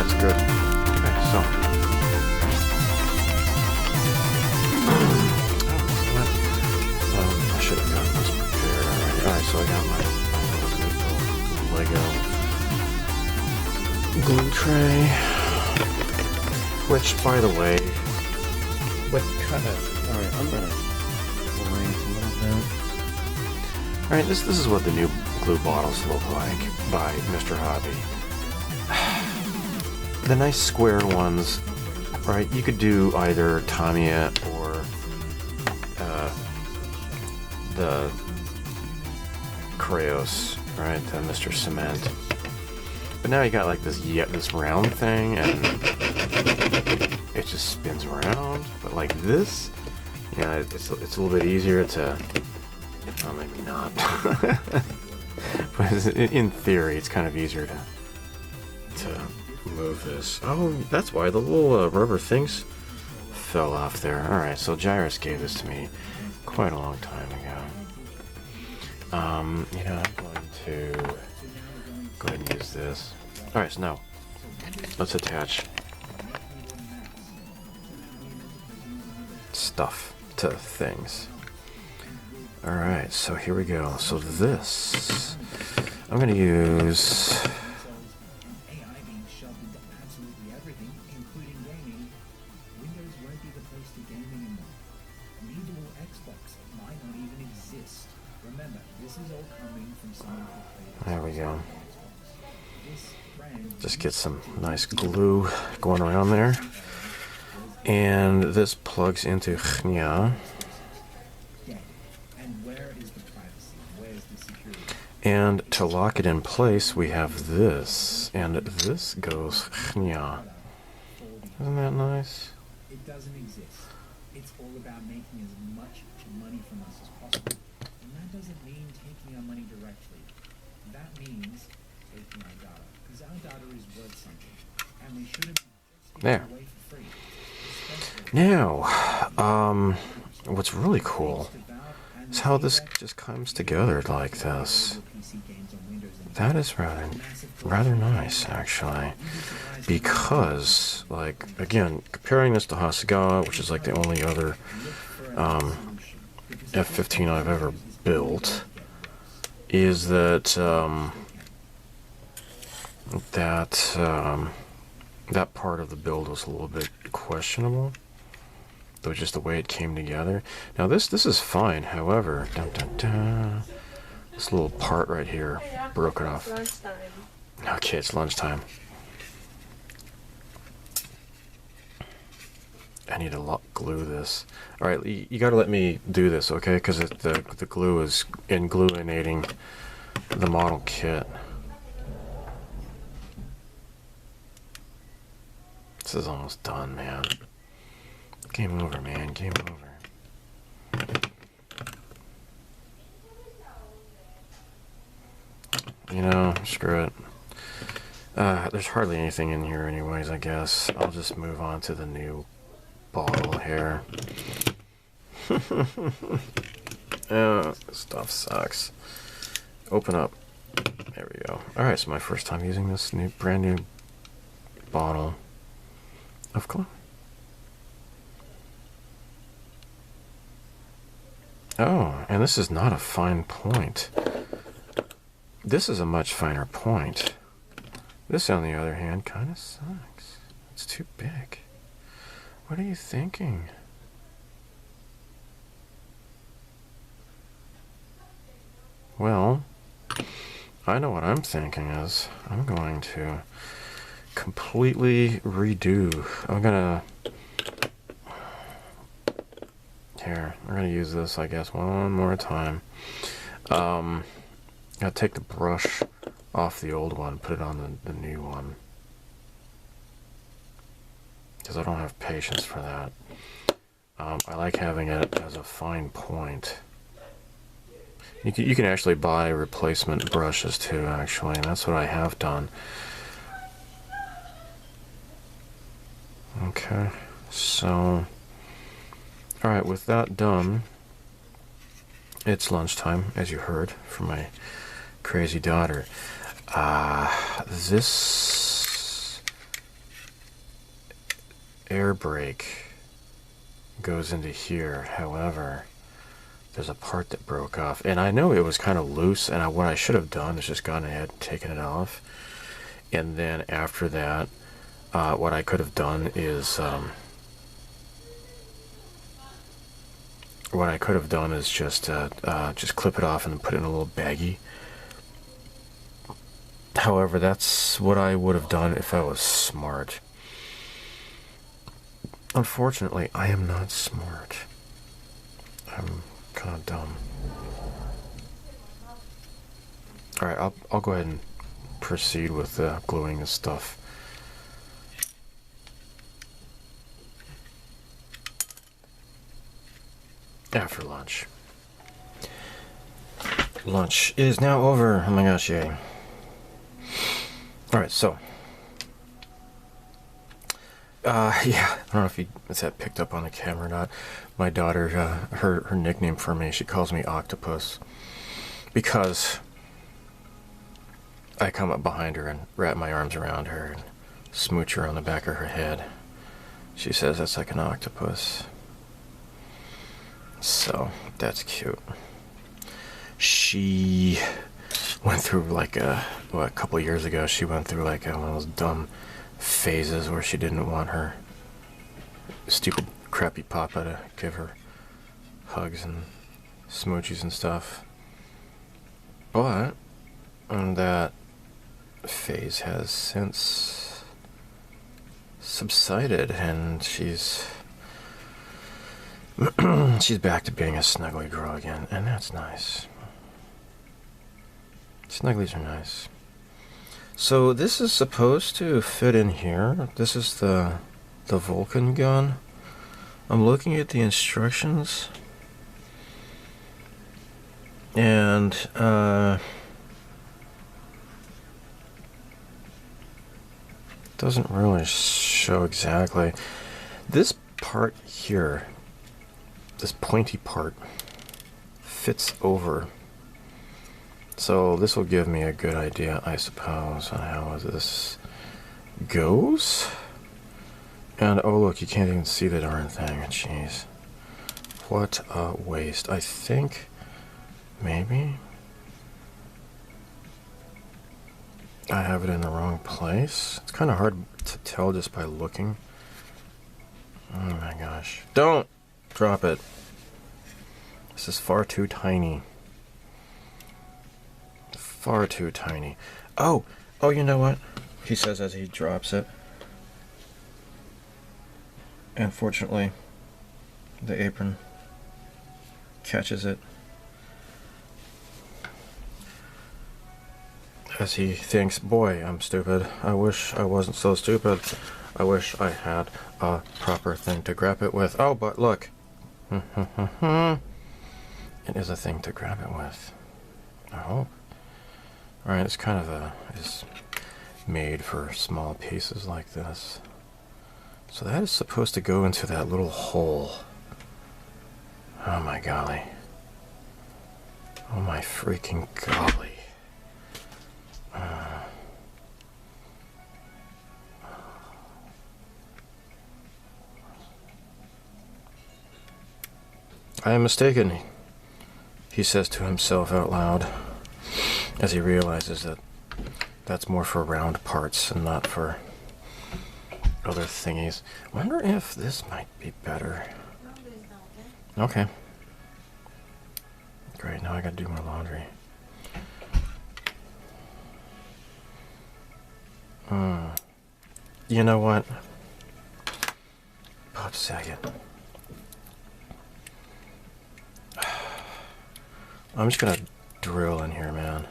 that's good. Okay, so. I should have gotten this prepared already. Alright, so I got my Lego glue tray. Which, by the way, what kind of... Alright, I'm gonna rant a little bit. Alright, this is what the new glue bottles look like by Mr. Hobby. The nice square ones, right? You could do either Tamiya or the Crayolas, right? The Mr. Cement. But now you got like this round thing, and it just spins around. But like this, yeah, it's a little bit easier to. Well, maybe not. But in theory, it's kind of easier to move this. Oh, that's why the little rubber things fell off there. Alright, so Jairus gave this to me quite a long time ago. You know, I'm going to go ahead and use this. Alright, so now, let's attach stuff to things. Alright, so here we go. So this, I'm going to use... There we go. Just get some nice glue going around there. And this plugs into Khnya. And to lock it in place, we have this. And this goes Khnya. Isn't that nice? It doesn't exist. It's all about making as much money from us as possible. And that doesn't mean taking our money directly. That means taking our data. Because our data is worth something. And we shouldn't just give it away for free. Now, what's really cool is how this just comes together like this. That is rather nice, actually. Because, like, again, comparing this to Hasegawa, which is like the only other F-15 I've ever built, is that that part of the build was a little bit questionable. Though just the way it came together. Now this is fine, however, this little part right here broke it off. Lunchtime. Okay, it's lunchtime. I need to glue this. Alright, you gotta let me do this, okay? Because the glue is gluinating the model kit. This is almost done, man. Game over, man. Game over. You know, screw it. There's hardly anything in here anyways, I guess. I'll just move on to the new bottle here. Oh, this stuff sucks. Open up. There we go. Alright, so my first time using this brand new bottle of glue. Oh, and this is not a fine point. This is a much finer point. This, on the other hand, kind of sucks. It's too big. What are you thinking? Well, I know what I'm thinking is I'm going to completely redo. I'm gonna... Here, we're gonna use this, I guess, one more time. Gotta take the brush off the old one, put it on the new one. Because I don't have patience for that. I like having it as a fine point. You can actually buy replacement brushes too, actually, and that's what I have done. Okay, so... Alright, with that done, it's lunchtime, as you heard from my crazy daughter. This air brake goes into here. However, there's a part that broke off, and I know it was kind of loose, and what I should have done is just gone ahead and taken it off. And then after that, what I could have done is just clip it off and put it in a little baggie. However, that's what I would have done if I was smart. Unfortunately, I am not smart. I'm kind of dumb. Alright, I'll go ahead and proceed with gluing this stuff. After lunch. Lunch is now over. Oh my gosh, yay. Alright, so. Yeah, I don't know if it's that picked up on the camera or not. My daughter, her nickname for me, she calls me Octopus. Because I come up behind her and wrap my arms around her and smooch her on the back of her head. She says that's like an octopus. So, that's cute. She went through like a couple years ago, she went through like one of those dumb phases where she didn't want her stupid crappy papa to give her hugs and smoochies and stuff. But that phase has since subsided, and she's back to being a snuggly girl again, and that's nice. Snugglies are nice. So this is supposed to fit in here. This is the Vulcan gun. I'm looking at the instructions, and doesn't really show exactly. This part here, this pointy part, fits over. So this will give me a good idea, I suppose, on how this goes. And oh look, you can't even see the darn thing. Jeez. What a waste. I think maybe I have it in the wrong place. It's kind of hard to tell just by looking. Oh my gosh. Don't drop it. This is far too tiny. Far too tiny. Oh, you know what? He says as he drops it. Unfortunately, the apron catches it. As he thinks, boy, I'm stupid. I wish I wasn't so stupid. I wish I had a proper thing to grab it with. Oh, but look. It is a thing to grab it with. I hope. Alright, it's kind of is made for small pieces like this. So that is supposed to go into that little hole. Oh my golly. Oh my freaking golly. I am mistaken, he says to himself out loud, as he realizes that that's more for round parts and not for other thingies. Wonder if this might be better. Okay. Great, now I gotta do more laundry. You know what? Pop second. I'm just gonna drill in here, man.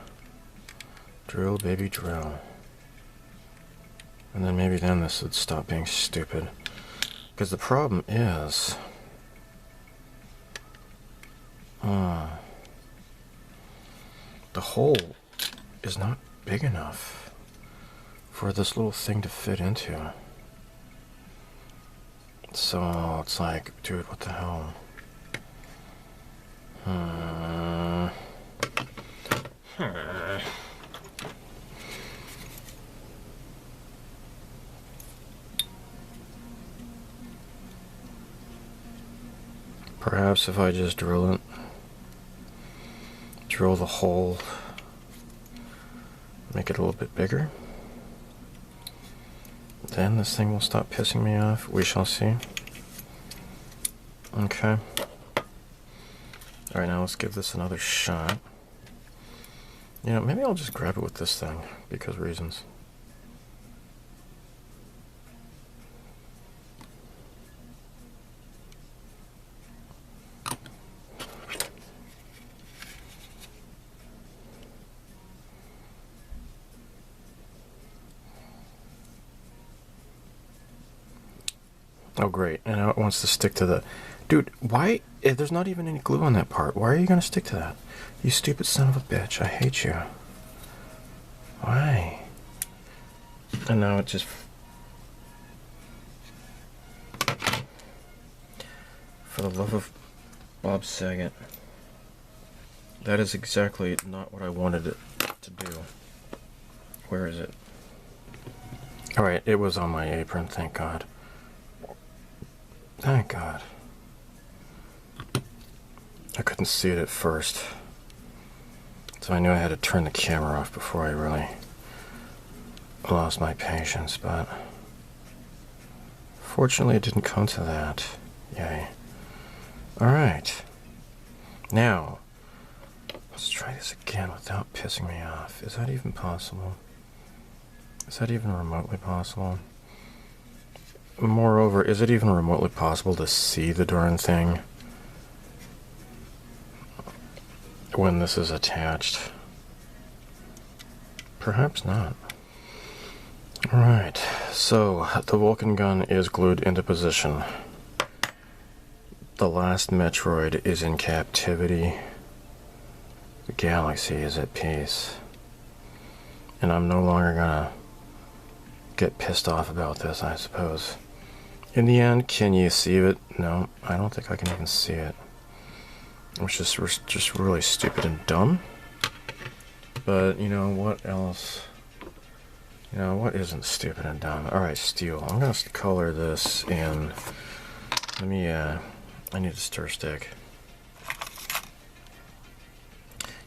Drill, baby, drill. And then maybe then this would stop being stupid. Because the problem is... the hole is not big enough for this little thing to fit into. So it's like, dude, what the hell? Perhaps if I just drill it, drill the hole, make it a little bit bigger, then this thing will stop pissing me off. We shall see. Okay. Alright, now let's give this another shot. You know, maybe I'll just grab it with this thing, because reasons. Oh great, and now it wants to stick to the... Dude, why? There's not even any glue on that part. Why are you going to stick to that? You stupid son of a bitch. I hate you. Why? And now it just... For the love of Bob Saget. That is exactly not what I wanted it to do. Where is it? Alright, it was on my apron, thank God. Thank God. I couldn't see it at first, so I knew I had to turn the camera off before I really lost my patience, but fortunately it didn't come to that. Yay. Alright. Now, let's try this again without pissing me off. Is that even possible? Is that even remotely possible? Moreover, is it even remotely possible to see the darn thing when this is attached? Perhaps not. Alright, so the Vulcan gun is glued into position. The last Metroid is in captivity. The galaxy is at peace. And I'm no longer gonna get pissed off about this, I suppose. In the end, can you see it? No, I don't think I can even see it. Which is just really stupid and dumb. But, you know, what else? You know, what isn't stupid and dumb? Alright, steel. I'm going to color this in... Let me, I need a stir stick.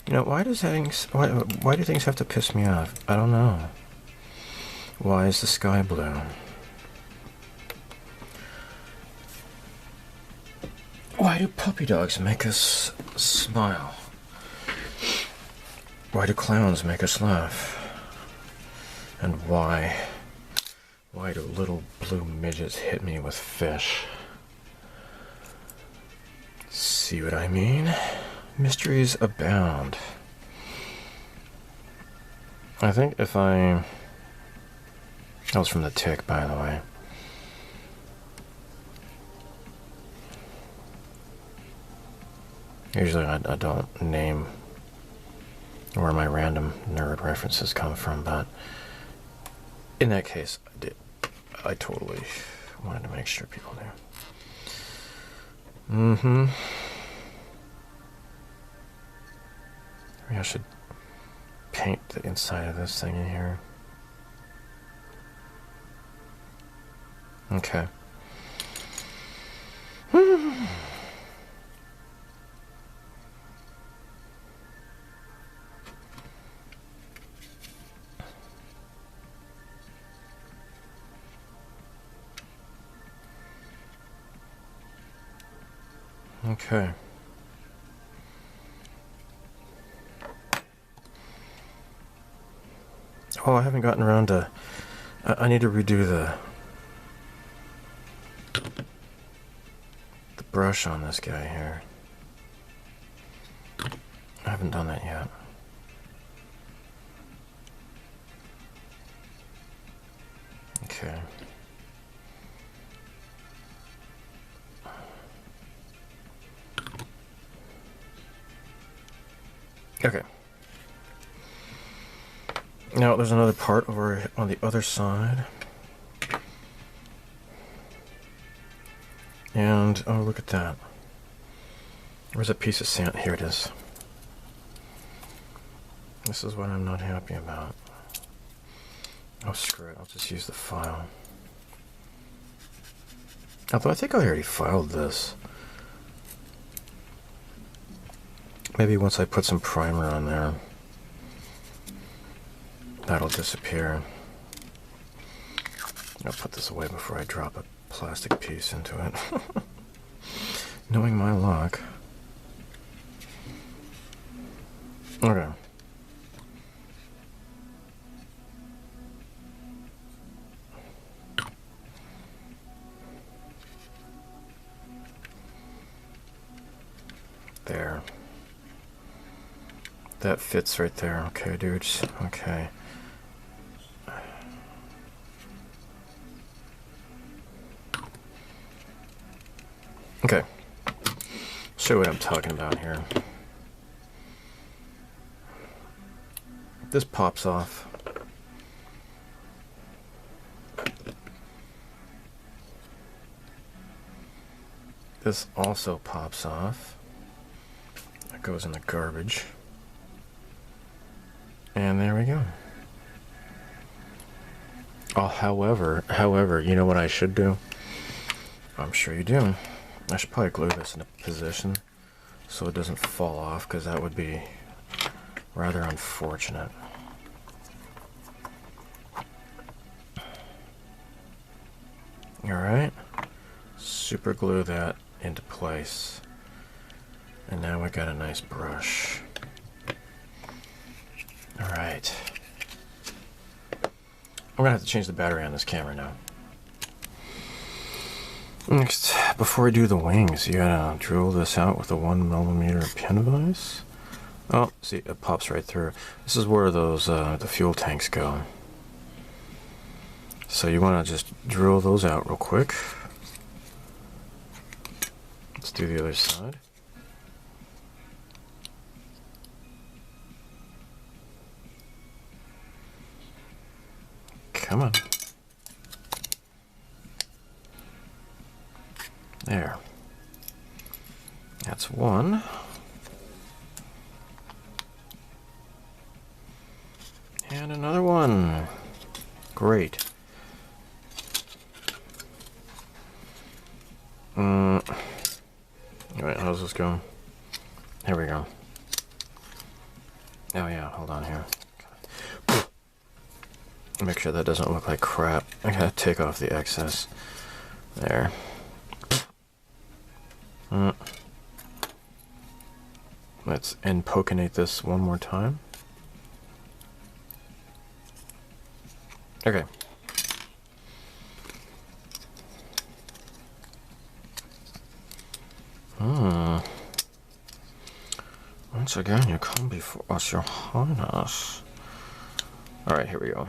You know, why do things have to piss me off? I don't know. Why is the sky blue? Why do puppy dogs make us smile? Why do clowns make us laugh? And why do little blue midgets hit me with fish? See what I mean? Mysteries abound. I think if I... That was from the Tick, by the way. Usually I don't name where my random nerd references come from, but in that case, I did. I totally wanted to make sure people knew. Maybe I should paint the inside of this thing in here. Okay. Okay. Oh, I haven't gotten around to... I need to redo the brush on this guy here. I haven't done that yet. Okay. Okay. Now there's another part over on the other side. And, oh, look at that. Where's a piece of sand? Here it is. This is what I'm not happy about. Oh, screw it. I'll just use the file. Although I think I already filed this. Maybe once I put some primer on there, that'll disappear. I'll put this away before I drop a plastic piece into it. Knowing my luck. Okay. There. That fits right there. Okay, dudes. Okay. Okay. Show you what I'm talking about here. This pops off. This also pops off. That goes in the garbage. And there we go. Oh, however, you know what I should do? I'm sure you do. I should probably glue this into position so it doesn't fall off, because that would be rather unfortunate. Alright. Super glue that into place. And now we got a nice brush. Alright. I'm gonna have to change the battery on this camera now. Next, before we do the wings, you gotta drill this out with a 1mm pin vise. Oh, see, it pops right through. This is where those the fuel tanks go. So you want to just drill those out real quick. Let's do the other side. Come on. There. That's one. And another one. Great. Alright, how's this going? Here we go. Oh yeah, hold on here. Make sure that doesn't look like crap. I gotta take off the excess. There. Let's empocanate this one more time. Okay. Once again, you come before us, your highness. Alright, here we go.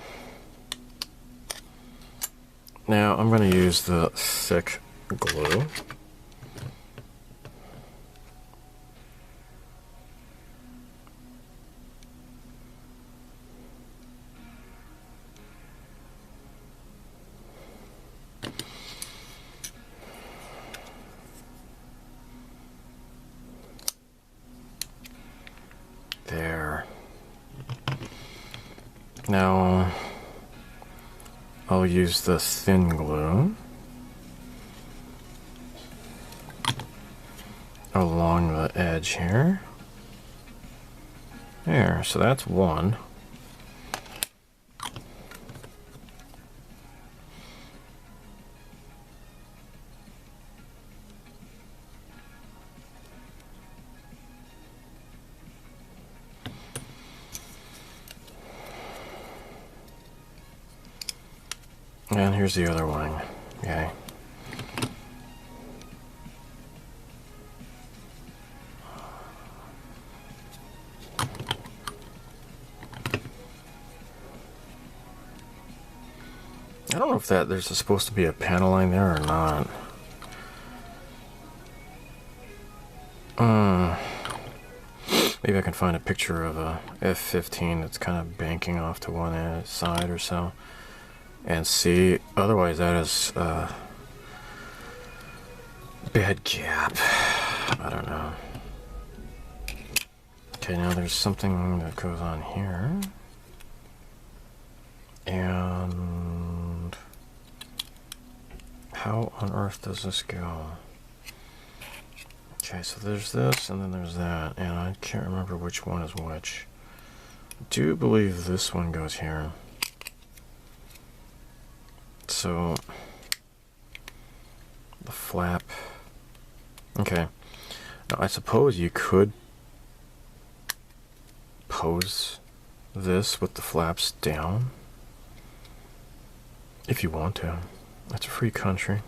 Now, I'm going to use the thick glue. There. Now, I'll use the thin glue along the edge here. There, so that's one. And here's the other wing. Okay. I don't know if there's supposed to be a panel line there or not. Maybe I can find a picture of a F-15 that's kind of banking off to one side or so. And see, otherwise that is bad gap. I don't know. Okay, now there's something that goes on here. And how on earth does this go? Okay, so there's this, and then there's that, and I can't remember which one is which. I do believe this one goes here. So, the flap. Okay. Now, I suppose you could pose this with the flaps down if you want to. It's a free country.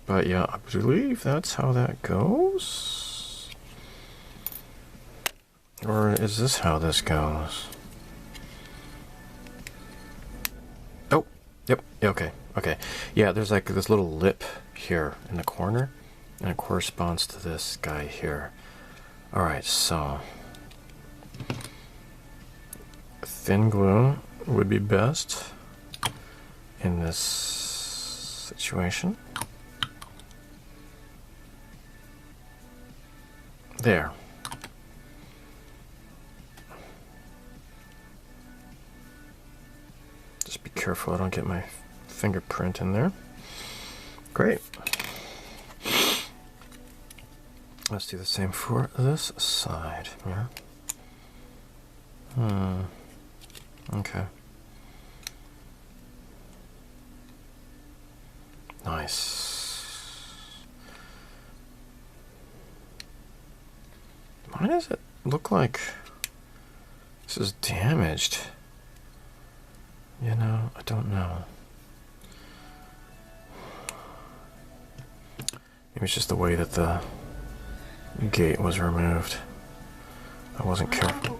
But yeah, I believe that's how that goes. Or is this how this goes? Oh, yep, okay, okay. Yeah, there's like this little lip here in the corner, and it corresponds to this guy here. Alright, so thin glue would be best in this situation. There. Just be careful I don't get my fingerprint in there. Great. Let's do the same for this side. Yeah. Okay. Nice. Why does it look like this is damaged? You know, I don't know. Maybe it's just the way that the gate was removed. I wasn't careful.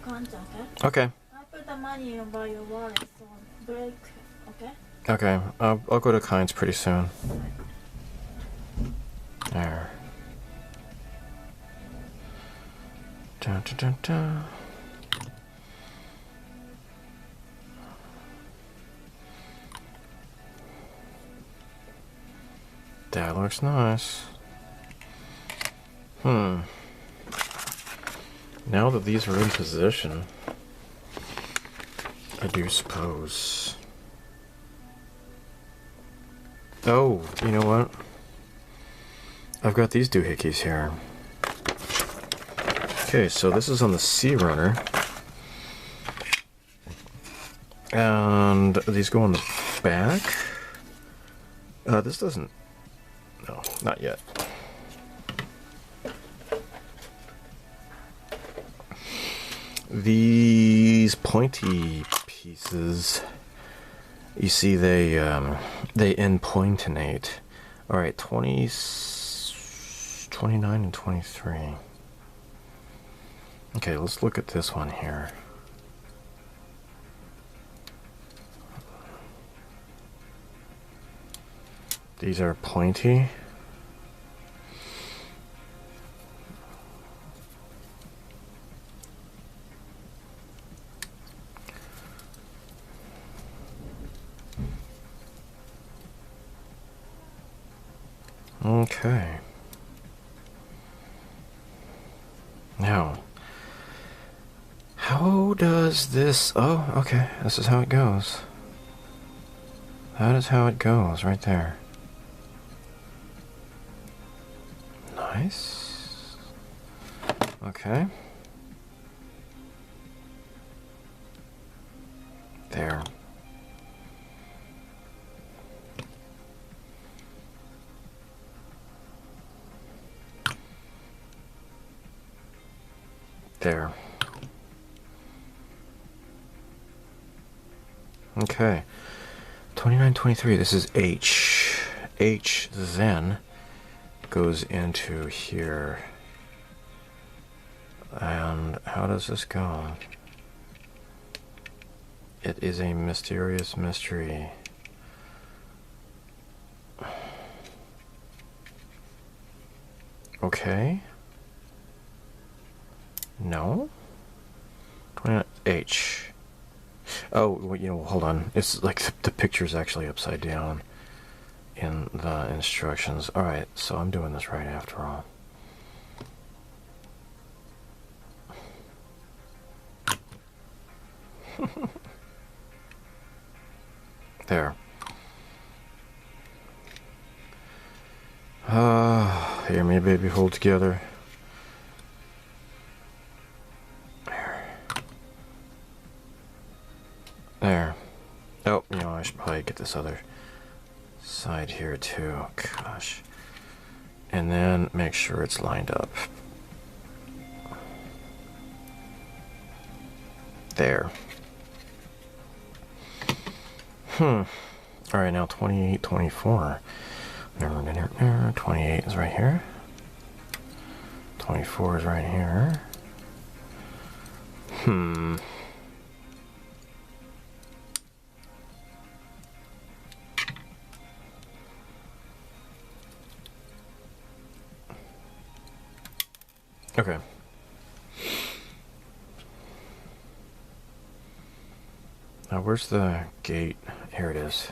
Okay. I put the money by your wallet, so break, okay? Okay, I'll go to Kynes pretty soon. There. Dun, dun, dun, dun. That looks nice. Now that these are in position, I do suppose. Oh, you know what? I've got these doohickeys here. Okay, so this is on the C runner. And these go on the back. This doesn't. No, not yet. These pointy pieces, you see, they endpointinate. All right, 29 and 23. Okay, let's look at this one here. These are pointy. Okay. Now, how does this... Oh, okay. This is how it goes. That is how it goes, right there. Nice. Okay. There. There. Okay. 29, 23. This is H. H then goes into here. And how does this go? It is a mysterious mystery. Okay. No? 29 H. Oh, well, you know, hold on. It's like the picture's actually upside down in the instructions. Alright, so I'm doing this right after all. There. Hear me, baby, hold together. There. Oh, you know, I should probably get this other side here too. Gosh. And then make sure it's lined up. There. Alright, now 28, 24. 28 is right here. 24 is right here. Okay. Now, where's the gate? Here it is.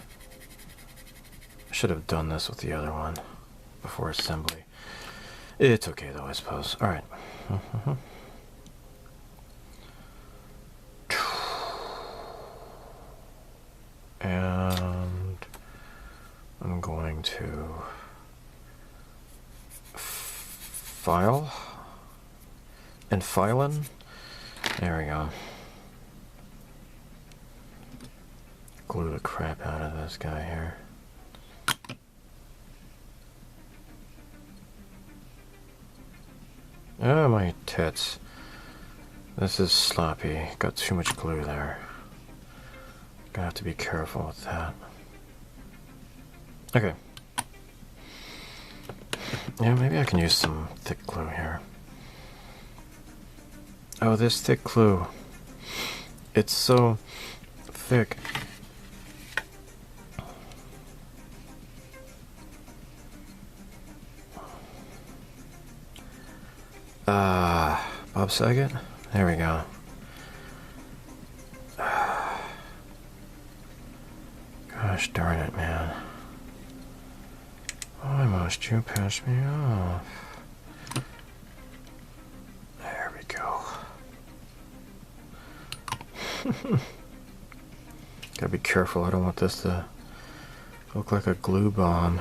I should have done this with the other one before assembly. It's okay, though, I suppose. All right. And I'm going to file and filing. There we go. Glue the crap out of this guy here. Oh, my tits. This is sloppy. Got too much glue there. Gonna have to be careful with that. Okay. Yeah, maybe I can use some thick glue here. Oh, this thick glue. It's so thick. Bob Saget? There we go. Gosh darn it, man. Why must you pass me off? There we go. Gotta be careful, I don't want this to look like a glue bomb.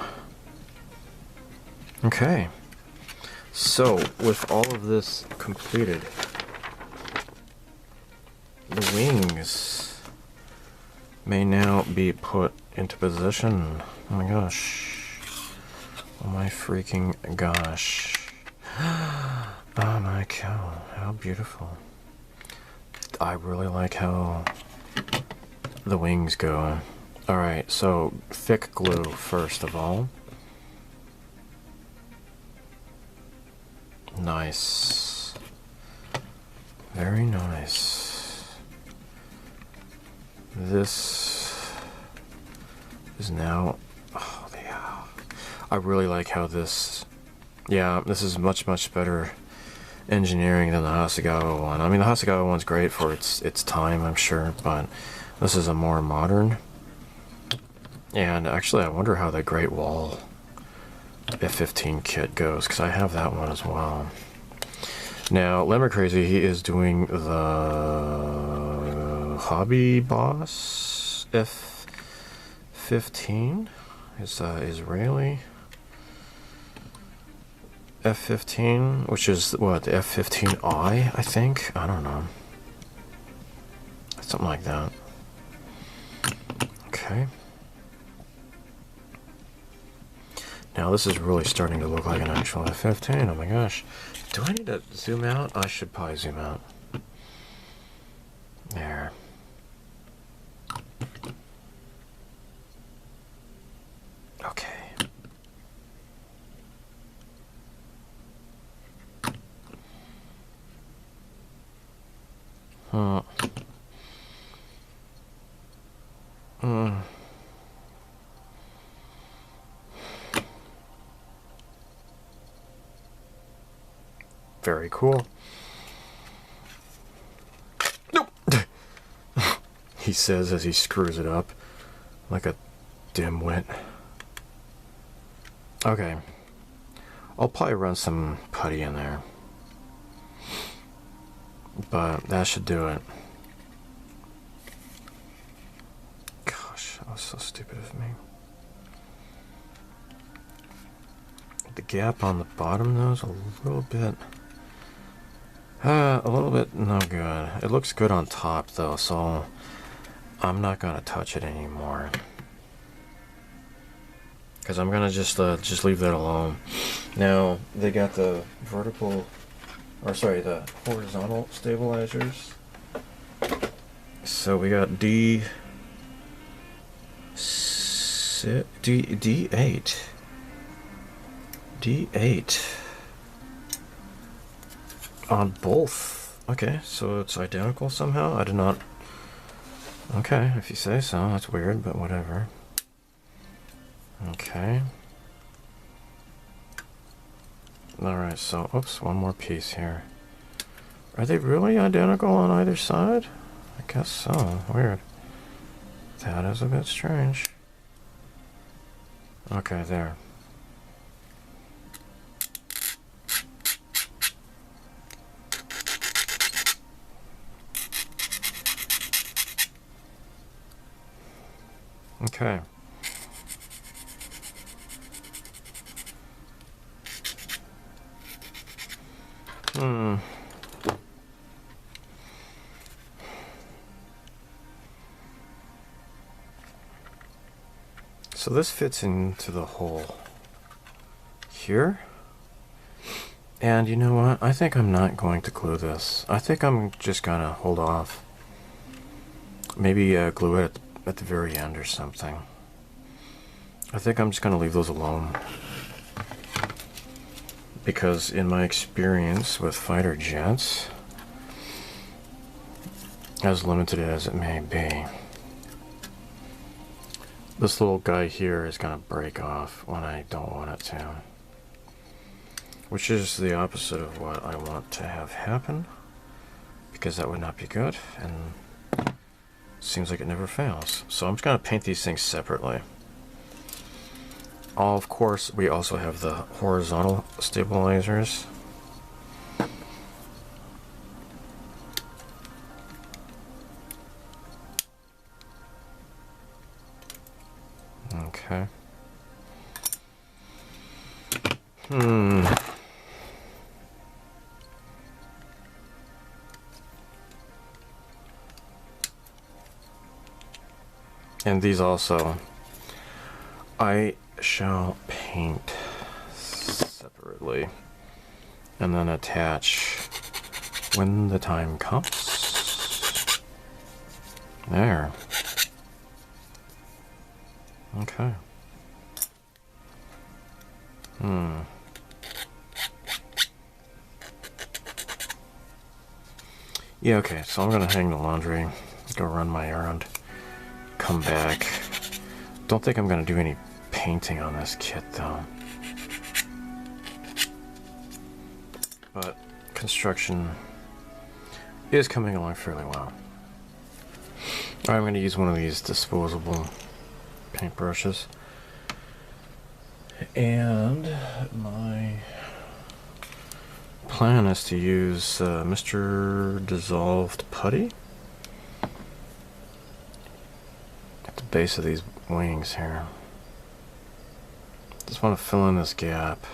Okay. So, with all of this completed, the wings may now be put into position. Oh my gosh. Oh my freaking gosh. Oh my cow, how beautiful. I really like how the wings go. Alright, so thick glue first of all. Nice. Very nice. This is now... Oh, yeah. I really like how this... Yeah, this is much, much better engineering than the Hasegawa one. I mean, the Hasegawa one's great for its time, I'm sure, but this is a more modern. And actually, I wonder how the Great Wall F-15 kit goes, because I have that one as well. Now, Lemmer Crazy, he is doing the Hobby Boss F-15. It's Israeli F-15, which is, what, the F-15I, I think? I don't know. Something like that. Okay. Now this is really starting to look like an actual F-15. Oh my gosh. Do I need to zoom out? I should probably zoom out. There. Okay. Very cool. Nope. He says as he screws it up like a dimwit. Okay. I'll probably run some putty in there. But that should do it. Gosh, that was so stupid of me. gap on the bottom though is a little bit no good. It looks good on top though, so I'm not gonna touch it anymore. Because I'm gonna just leave that alone. Now they got the vertical, or sorry, the horizontal stabilizers. So we got D8 on both. Okay, so it's identical somehow. I did not. Okay, if you say so. That's weird, but whatever. Okay. Alright, so, oops, one more piece here. Are they really identical on either side? I guess so. Weird. That is a bit strange. Okay, there. Okay. So this fits into the hole here. And you know what? I think I'm not going to glue this. I think I'm just gonna hold off. Maybe glue it at the very end or something. I think I'm just gonna leave those alone. Because in my experience with fighter jets, as limited as it may be, this little guy here is going to break off when I don't want it to. Which is the opposite of what I want to have happen, because that would not be good, and it seems like it never fails. So I'm just going to paint these things separately. Of course, we also have the horizontal stabilizers. Okay. And these also, I shall paint separately and then attach when the time comes. There. Okay. Yeah, okay, so I'm gonna hang the laundry, go run my errand, come back. Don't think I'm gonna do any painting on this kit though. But construction is coming along fairly well. I'm gonna use one of these disposable paintbrushes. And my plan is to use Mr. Dissolved Putty at the base of these wings here. Just want to fill in this gap.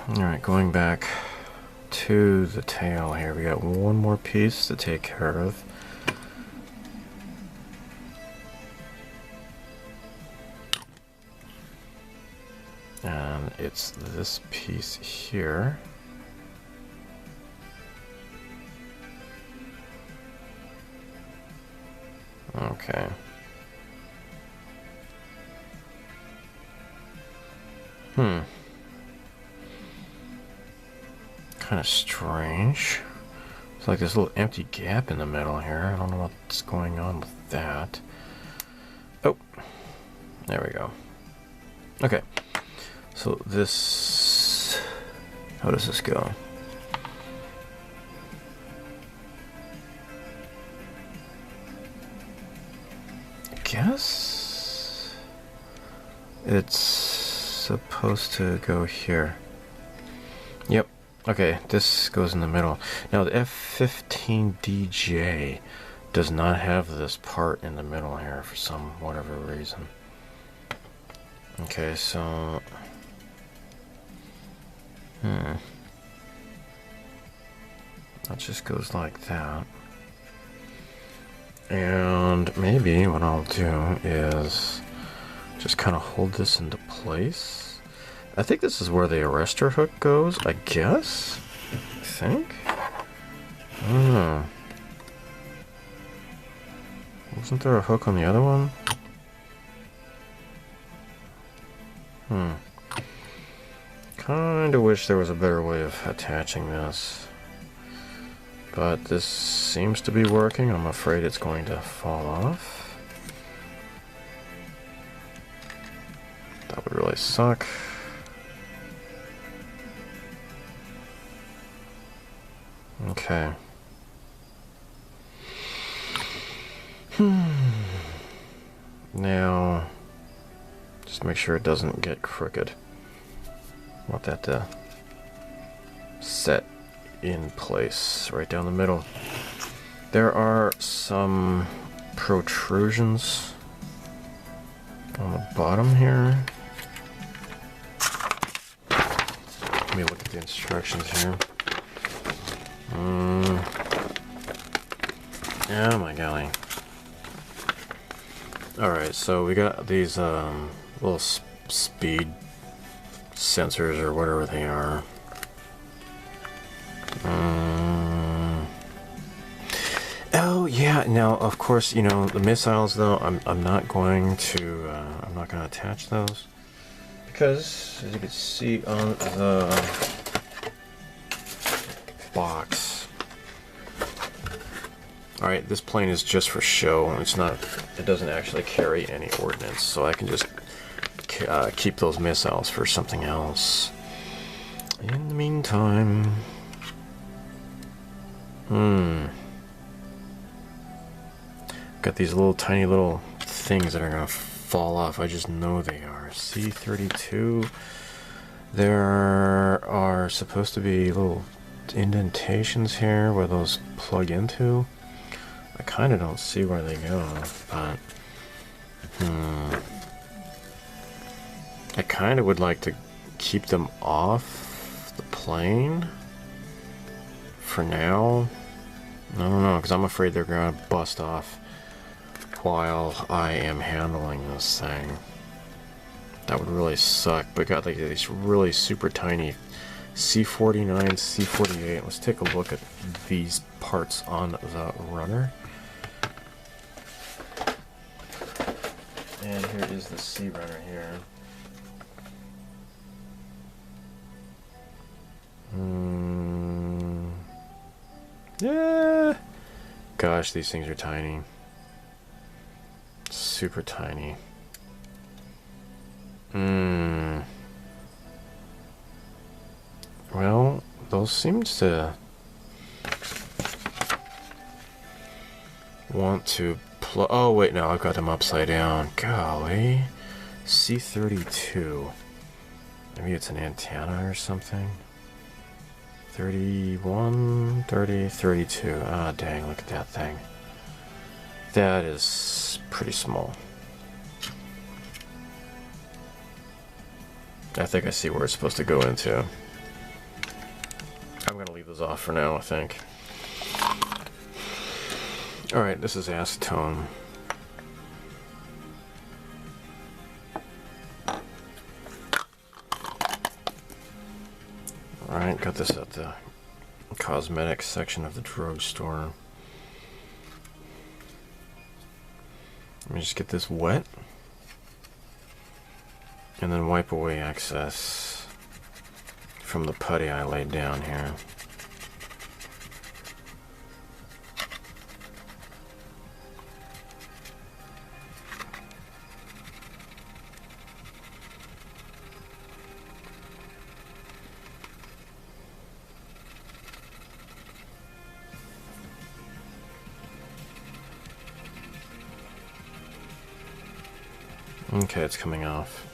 Alright, going back to the tail here, we got one more piece to take care of. And it's this piece here. Okay. Kind of strange. It's like this little empty gap in the middle here. I don't know what's going on with that. Oh, there we go. Okay, so this, how does this go? I guess it's supposed to go here. Yep. Okay, this goes in the middle. Now the F-15J does not have this part in the middle here for some whatever reason. Okay, so that just goes like that. And maybe what I'll do is just kind of hold this into place. I think this is where the arrestor hook goes, I guess? I think? I don't know. Wasn't there a hook on the other one? Kinda wish there was a better way of attaching this. But this seems to be working. I'm afraid it's going to fall off. That would really suck. Okay. Now, just make sure it doesn't get crooked. Want that to set in place right down the middle. There are some protrusions on the bottom here. Let me look at the instructions here. Oh my golly. Alright, so we got these little speed sensors or whatever they are. Oh yeah, now of course, you know, the missiles though, I'm not going to attach those because as you can see on the box. Alright, this plane is just for show. It doesn't actually carry any ordnance, so I can just keep those missiles for something else. In the meantime, got these little tiny little things that are gonna fall off. I just know they are. C-32. There are supposed to be little indentations here where those plug into. I kind of don't see where they go, but I kind of would like to keep them off the plane for now. I don't know, because I'm afraid they're going to bust off while I am handling this thing. That would really suck. But got like these really super tiny C-49, C-48. Let's take a look at these parts on the runner. And here is the C runner here. Yeah. Gosh, these things are tiny. Super tiny. Well, those seem to want to oh wait, no, I've got them upside down. Golly. C-32. Maybe it's an antenna or something. 31, 30, 32. Ah, dang, look at that thing. That is pretty small. I think I see where it's supposed to go into. I'm gonna leave those off for now, I think. Alright, this is acetone. Alright, got this at the cosmetics section of the drugstore. Let me just get this wet. And then wipe away excess from the putty I laid down here. Okay, it's coming off.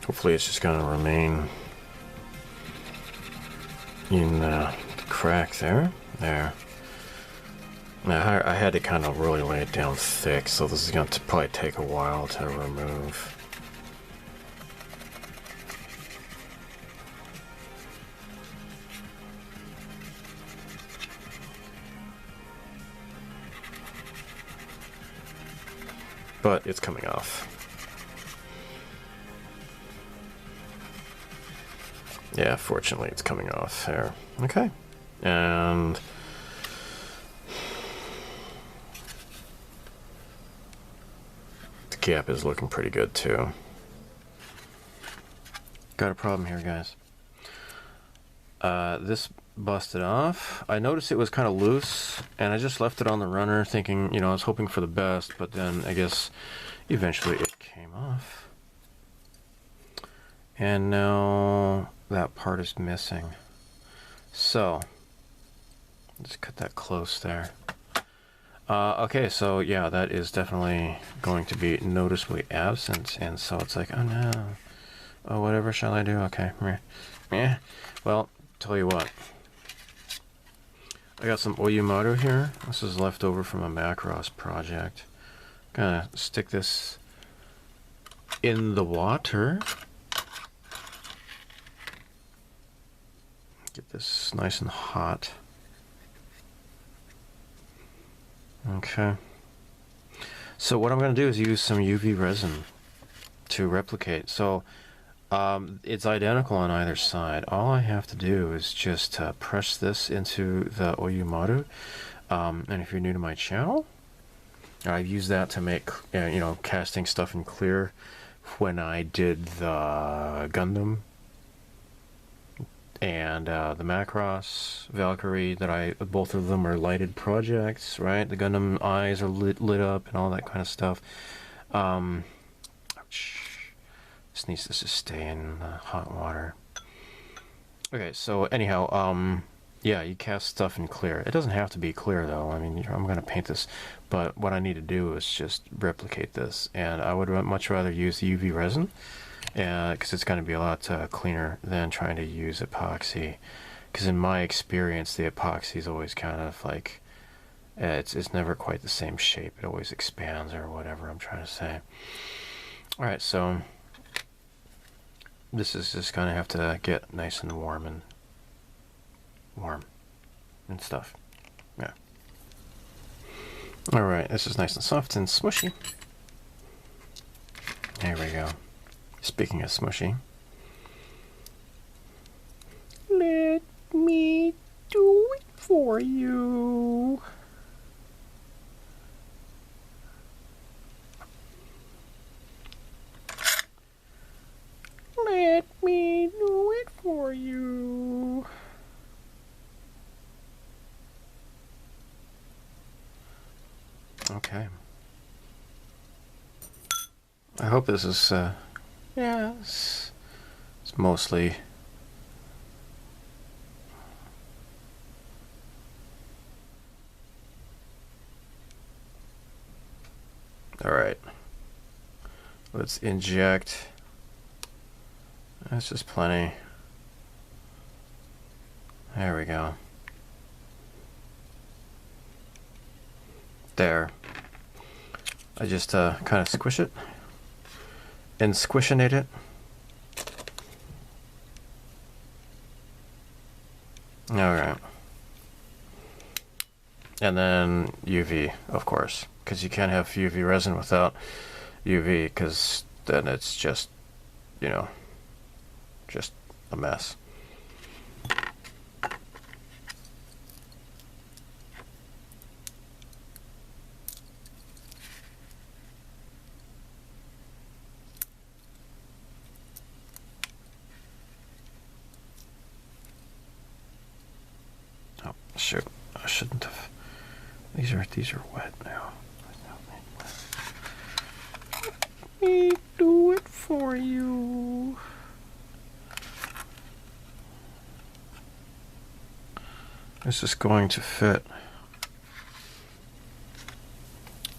Hopefully it's just going to remain in the crack there. There. Now, I had to kind of really lay it down thick, so this is going to probably take a while to remove. But it's coming off. Yeah, fortunately it's coming off there. Okay. And the gap is looking pretty good too. Got a problem here, guys. This busted off. I noticed it was kind of loose, and I just left it on the runner thinking, you know, I was hoping for the best, but then I guess eventually it came off. And now that part is missing. So, let's cut that close there. Okay, so yeah, that is definitely going to be noticeably absent, and so it's like, oh no. Oh, whatever shall I do? Okay. Yeah. Well, tell you what. I got some Oyumaru here. This is left over from a Macross project. Gonna stick this in the water. Get this nice and hot. Okay. So what I'm going to do is use some UV resin to replicate. So it's identical on either side. All I have to do is just press this into the Oyumaru. And if you're new to my channel, I've used that to make, you know, casting stuff in clear when I did the Gundam and the Macross Valkyrie, that both of them are lighted projects, right? The Gundam eyes are lit up and all that kind of stuff. Ouch. This needs to just stay in the hot water. Okay, so anyhow, yeah, you cast stuff in clear. It doesn't have to be clear though. I mean, I'm going to paint this, but what I need to do is just replicate this, and I would much rather use UV resin, because it's going to be a lot cleaner than trying to use epoxy. Because in my experience, the epoxy is always kind of like, it's never quite the same shape. It always expands or whatever I'm trying to say. All right, so this is just going to have to get nice and warm and stuff. Yeah. All right, this is nice and soft and smushy. There we go. Speaking of smushy, let me do it for you. Let me do it for you. Okay. I hope this is, yeah, it's mostly all right. Let's inject. That's just plenty. There we go. There. I just kind of squish it and squishinate it. Alright. And then UV, of course, because you can't have UV resin without UV, because then it's just, you know, just a mess. Oh, shoot. I shouldn't have. These are wet now. Let me do it for you. This is going to fit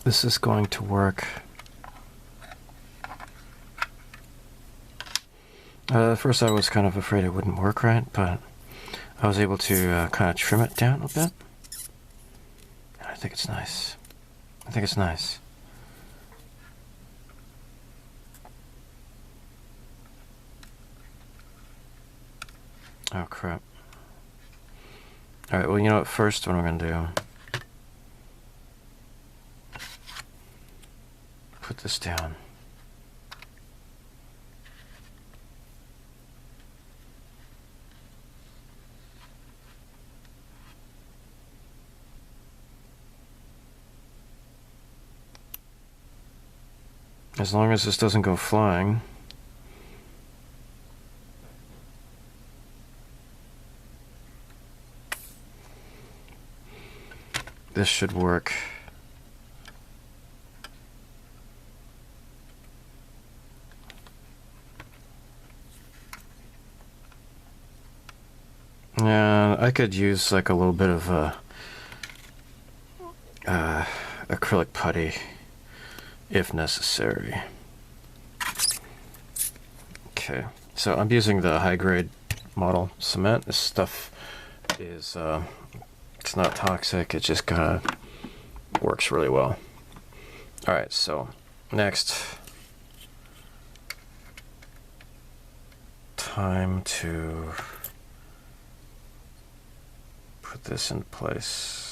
this is going to work. At first I was kind of afraid it wouldn't work right, but I was able to kind of trim it down a bit. I think it's nice. I think it's nice. Oh crap. Alright, well, you know what, first what I'm going to do, put this down. As long as this doesn't go flying. This should work. Yeah, I could use like a little bit of acrylic putty if necessary. Okay, so I'm using the high-grade model cement. This stuff is it's not toxic, it just kind of works really well. Alright, so next, time to put this in place.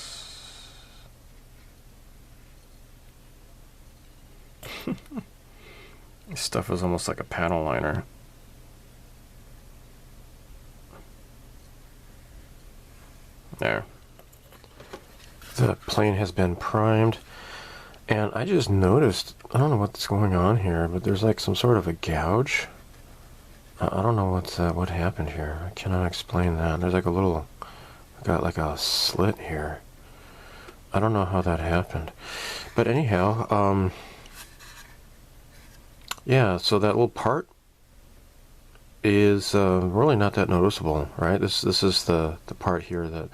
This stuff is almost like a panel liner. There. The plane has been primed, and I just noticed, I don't know what's going on here, but there's like some sort of a gouge. I don't know what happened here. I cannot explain that. There's like a little, got like a slit here. I don't know how that happened. But anyhow, yeah, so that little part is really not that noticeable, right? This is the part here that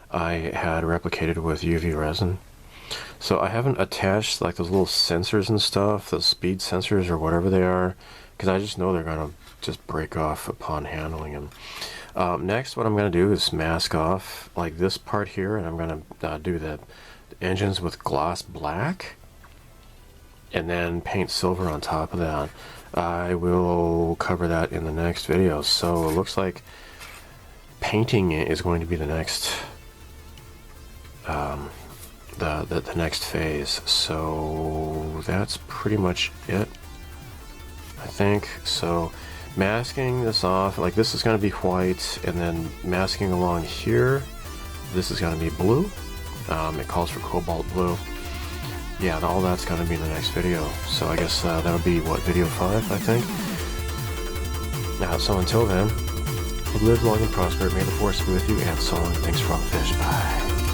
I had replicated with UV resin. So I haven't attached like those little sensors and stuff, those speed sensors or whatever they are, because I just know they're going to just break off upon handling them. Next, what I'm going to do is mask off like this part here, and I'm going to do the engines with gloss black, and then paint silver on top of that. I will cover that in the next video. So it looks like painting is going to be the next the next phase. So that's pretty much it, I think. So masking this off, like this is going to be white, and then masking along here, this is going to be blue. It calls for cobalt blue. Yeah, all that's going to be in the next video. So I guess that'll be, what, video 5, I think? So until then, live long and prosper. May the force be with you, and so long. Thanks for all the fish. Bye.